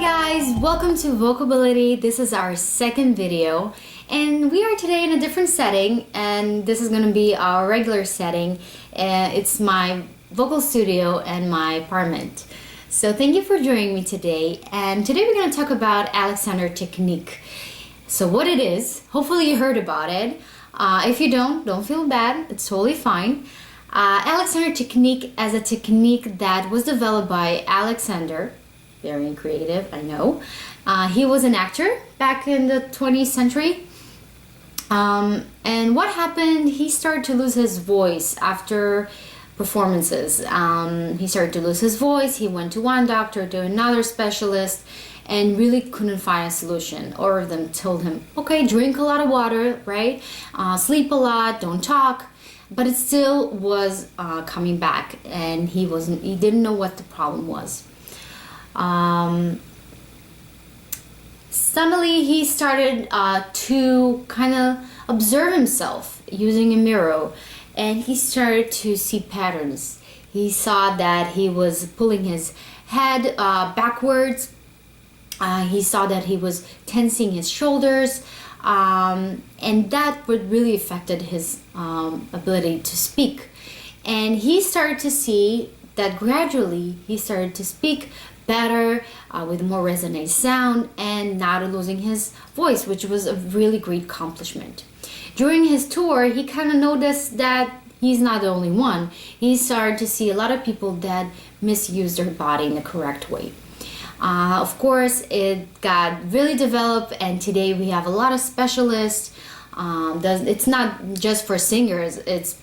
guys, welcome to Voccability. This is our second video and we are today in a different setting, and this is going to be our regular setting. It's my vocal studio and my apartment. So thank you for joining me today, and today we're going to talk about Alexander technique. So what it is, hopefully you heard about it. If you don't feel bad, it's totally fine. Alexander technique as a technique that was developed by Alexander. Very creative, I know. He was an actor back in the 20th century. And what happened, he started to lose his voice after performances. He started to lose his voice. He went to one doctor, to another specialist, and really couldn't find a solution. All of them told him, okay, drink a lot of water, right? Sleep a lot, don't talk. But it still was coming back, and he didn't know what the problem was. Suddenly he started to kind of observe himself using a mirror, and he started to see patterns. He saw that he was pulling his head backwards. He saw that he was tensing his shoulders, and that would really affected his ability to speak. And he started to see that gradually he started to speak better, with more resonant sound, and not losing his voice, which was a really great accomplishment. During his tour, he kind of noticed that he's not the only one. He started to see a lot of people that misuse their body in the correct way. Of course, it got really developed, and today we have a lot of specialists. It's not just for singers, it's,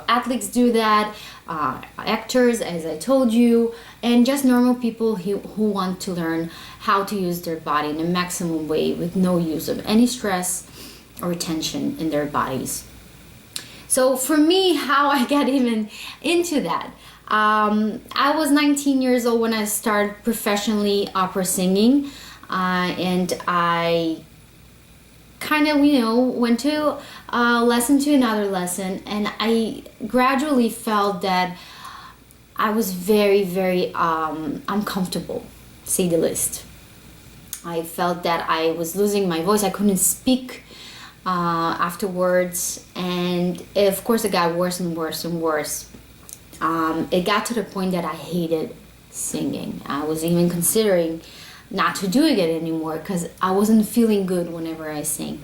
athletes do that, actors, as I told you, and just normal people who want to learn how to use their body in a maximum way with no use of any stress or tension in their bodies. So for me, how I got even into that, I was 19 years old when I started professionally opera singing, and I kind of, went to lesson to another lesson, and I gradually felt that I was very, very uncomfortable, say the least. I felt that I was losing my voice. I couldn't speak afterwards, and of course it got worse and worse and worse. It got to the point that I hated singing. I was even considering not to do it anymore because I wasn't feeling good whenever I sang.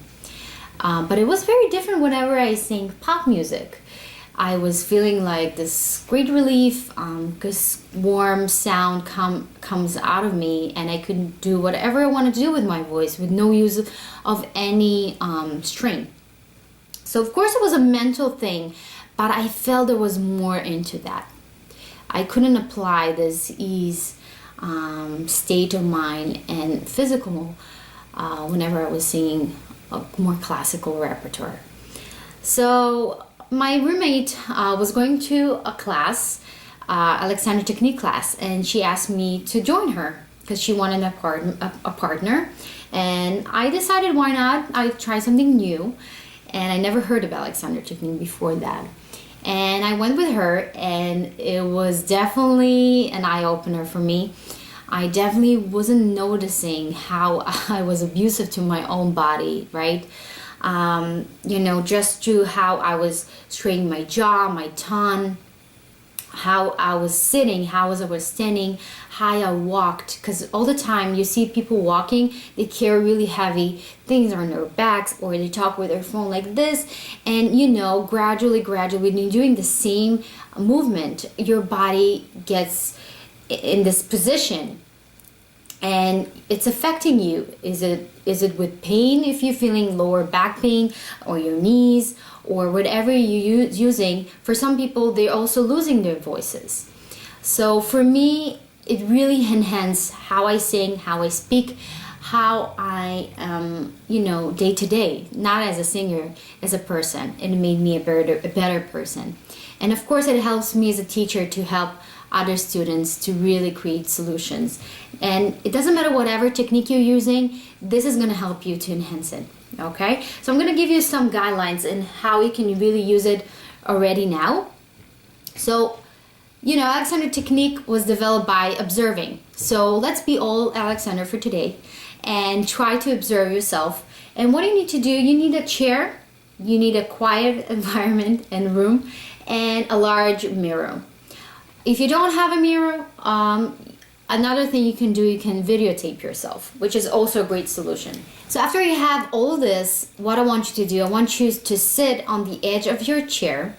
But it was very different whenever I sang pop music. I was feeling like this great relief, because warm sound comes out of me, and I could do whatever I want to do with my voice with no use of any strain. So of course it was a mental thing, but I felt there was more into that. I couldn't apply this ease, state of mind and physical whenever I was singing a more classical repertoire. So my roommate was going to a class, Alexander technique class, and she asked me to join her because she wanted a partner, and I decided why not. I'd try something new, and I never heard of Alexander technique before that. And I went with her, and it was definitely an eye-opener for me. I definitely wasn't noticing how I was abusive to my own body, right? Just to how I was straightening my jaw, my tongue, how I was sitting, how I was standing, how I walked. Because all the time you see people walking, they carry really heavy things on their backs, or they talk with their phone like this. And gradually, when you're doing the same movement, your body gets in this position, and it's affecting you. Is it with pain if you're feeling lower back pain, or your knees, or whatever you're using? For some people, they're also losing their voices. So for me, it really enhanced how I sing, how I speak, how I am, day to day, not as a singer, as a person. It made me a better person. And of course, it helps me as a teacher to help other students to really create solutions. And it doesn't matter whatever technique you're using, this is going to help you to enhance it. Okay, so I'm going to give you some guidelines in how you can really use it already now. So Alexander technique was developed by observing. So let's be all Alexander for today and try to observe yourself. And what you need to do, you need a chair, you need a quiet environment and room, and a large mirror. If you don't have a mirror, another thing you can do, you can videotape yourself, which is also a great solution. So after you have all this, what I want you to do, I want you to sit on the edge of your chair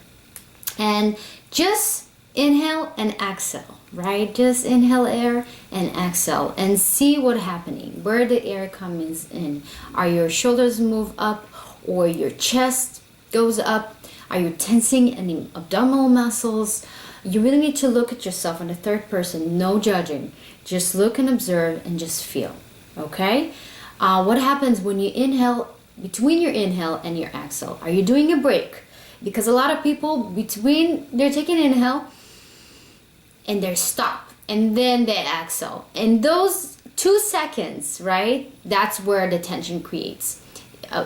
and just inhale and exhale, right? Just inhale air and exhale and see what's happening, where the air comes in. Are your shoulders move up or your chest goes up? Are you tensing any abdominal muscles? You really need to look at yourself in the third person, no judging. Just look and observe and just feel, okay? What happens when you inhale, between your inhale and your exhale? Are you doing a break? Because a lot of people, they're taking an inhale and they stop and then they exhale. And those 2 seconds, right? That's where the tension creates.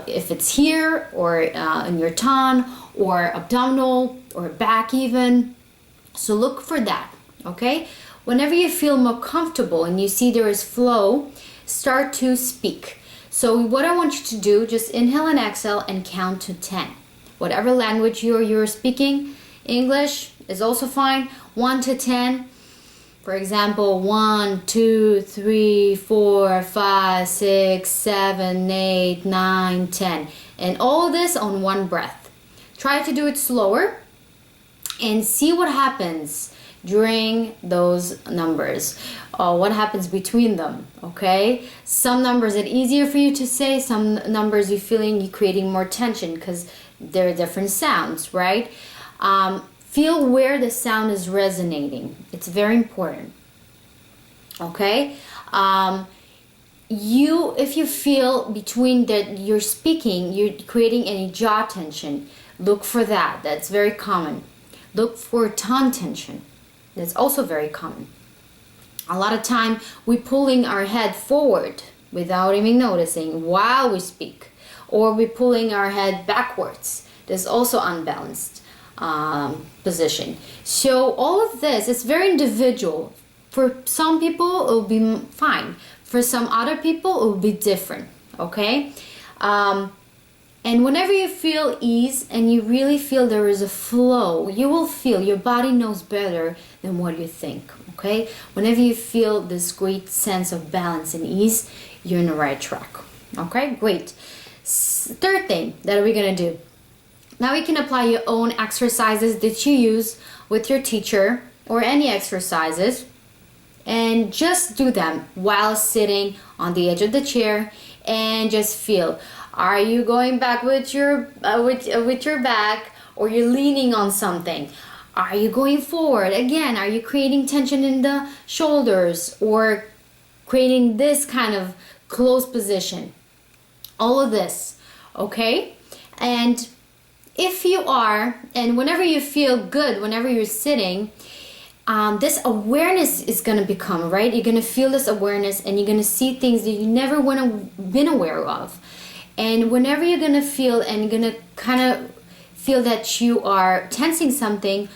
If it's here or in your tongue or abdominal or back even. So look for that, okay? Whenever you feel more comfortable and you see there is flow, start to speak. So what I want you to do, just inhale and exhale and count to 10. Whatever language you're speaking, English is also fine. 1 to 10. For example, 1, 2, 3, 4, 5, 6, 7, 8, 9, 10. And all this on one breath. Try to do it slower and see what happens during those numbers. What happens between them, okay? Some numbers are easier for you to say. Some numbers you're creating more tension because they're different sounds, right? Feel where the sound is resonating. It's very important. Okay? If you feel between that you're speaking, you're creating any jaw tension, look for that. That's very common. Look for tongue tension. That's also very common. A lot of time we're pulling our head forward without even noticing while we speak. Or we're pulling our head backwards. That's also unbalanced position. So all of this is very individual. For some people it will be fine. For some other people it will be different. Okay? And whenever you feel ease and you really feel there is a flow, you will feel your body knows better than what you think. Okay? Whenever you feel this great sense of balance and ease, you're in the right track. Okay? Great. Third thing that we're gonna do. Now you can apply your own exercises that you use with your teacher or any exercises and just do them while sitting on the edge of the chair and just feel. Are you going back with your back or you're leaning on something? Are you going forward? Again, are you creating tension in the shoulders or creating this kind of closed position? All of this, okay? And if you are, and whenever you feel good, whenever you're sitting, this awareness is going to become, right? You're going to feel this awareness and you're going to see things that you never been aware of. And whenever you're going to feel and you're going to kind of feel that you are tensing something,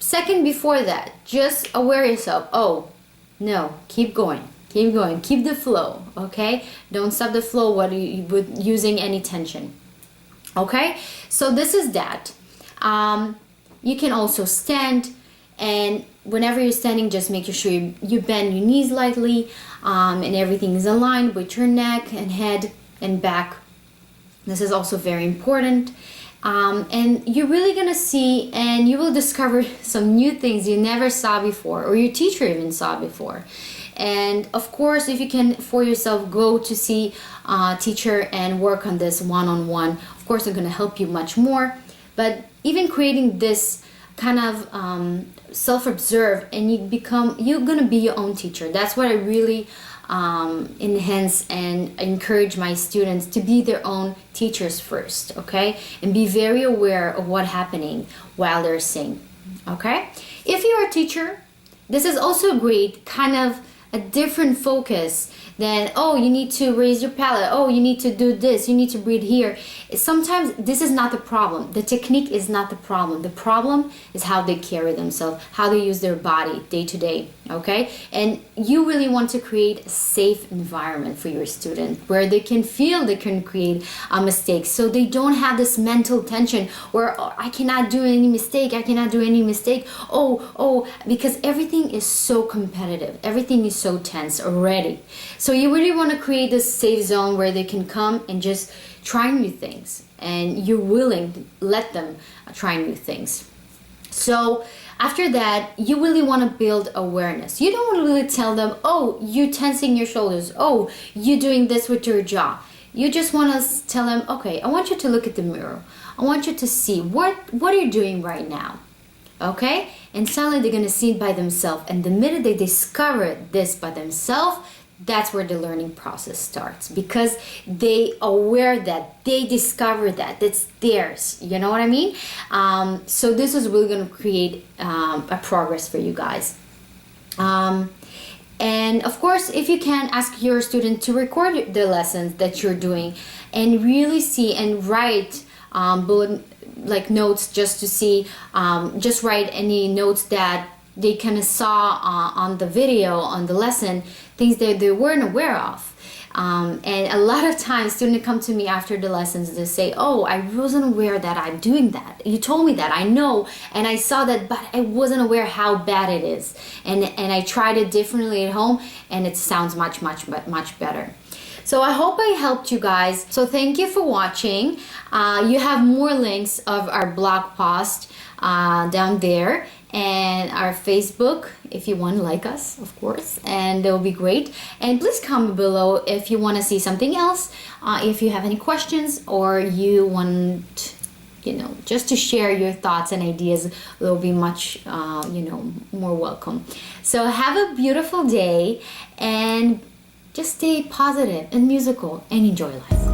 second before that, just aware yourself. Oh, no, keep going. Keep going. Keep the flow, okay? Don't stop the flow with using any tension. Okay, so this is that. You can also stand, and whenever you're standing, just make sure you bend your knees lightly, and everything is aligned with your neck and head and back. This is also very important. And you're really gonna see, and you will discover some new things you never saw before, or your teacher even saw before. And of course, if you can for yourself go to see a teacher and work on this one-on-one, of course, it's going to help you much more. But even creating this kind of self-observe, and you're going to be your own teacher. That's what I really enhance and encourage my students to be their own teachers first, okay? And be very aware of what's happening while they're singing, okay? If you're a teacher, this is also a great kind of a different focus than, oh, you need to raise your palate, oh, you need to do this, you need to breathe here. Sometimes this is not the problem. The technique is not the problem. The problem is how they carry themselves, how they use their body day to day, okay? And you really want to create a safe environment for your student where they can feel they can create a mistake, so they don't have this mental tension where, oh, I cannot do any mistake, I cannot do any mistake, oh, because everything is so competitive, everything is so tense already. So you really want to create this safe zone where they can come and just try new things, and you're willing to let them try new things. So after that, you really want to build awareness. You don't want to really tell them, oh, you tensing your shoulders, oh, you doing this with your jaw. You just want to tell them, okay, I want you to look at the mirror. I want you to see what are you doing right now, okay? And suddenly they're going to see it by themselves. And the minute they discover this by themselves, that's where the learning process starts, because they aware that they discover that it's theirs. You know what I mean? So this is really going to create a progress for you guys. And of course, if you can, ask your student to record the lessons that you're doing and really see and write bullet like notes, just to see, just write any notes that they kind of saw on the video, on the lesson, things that they weren't aware of. And a lot of times students come to me after the lessons, they say, oh, I wasn't aware that I'm doing that. You told me that, I know, and I saw that, but I wasn't aware how bad it is. And I tried it differently at home, and it sounds much better. So I hope I helped you guys. So thank you for watching. You have more links of our blog post down there, and our Facebook if you want to like us, of course, and that will be great. And please comment below if you want to see something else, if you have any questions, or you want, just to share your thoughts and ideas. Will be much more welcome. So have a beautiful day, and just stay positive and musical and enjoy life.